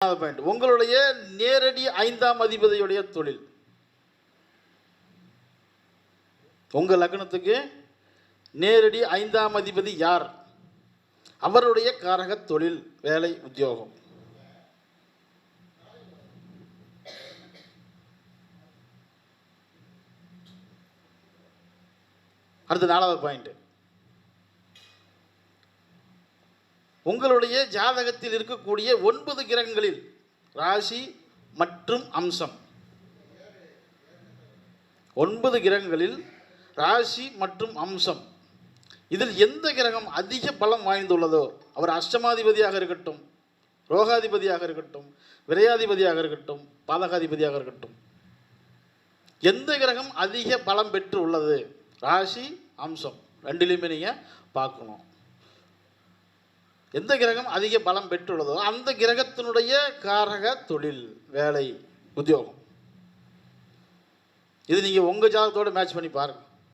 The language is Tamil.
பாயிண்ட், உங்களுடைய நேரடி 5ஆம் அதிபதியுடைய தொழில். உங்க லக்னத்துக்கு நேரடி 5ஆம் அதிபதி யார்? அவருடைய காரக தொழில், வேலை, உத்தியோகம். அடுத்து 4வது பாயிண்ட், உங்களுடைய ஜாதகத்தில் இருக்கக்கூடிய 9 கிரகங்களில் ராசி மற்றும் அம்சம். 9 கிரகங்களில் ராசி மற்றும் அம்சம், இதில் எந்த கிரகம் அதிக பலம் வாய்ந்துள்ளதோ, அவர் அஷ்டமாதிபதியாக இருக்கட்டும், ரோகாதிபதியாக இருக்கட்டும், விரையாதிபதியாக இருக்கட்டும், பாதகாதிபதியாக இருக்கட்டும், எந்த கிரகம் அதிக பலம் பெற்று உள்ளது, ராசி அம்சம் ரெண்டிலையுமே நீங்கள் பார்க்கணும். எந்த கிரகம் அதிக பலம் பெற்றுள்ளதோ அந்த கிரகத்தினுடைய காரக தொழில், வேலை, உத்தியோகம். இது நீங்கள் உங்கள் ஜாதகத்தோடு மேட்ச் பண்ணி பாருங்கள்.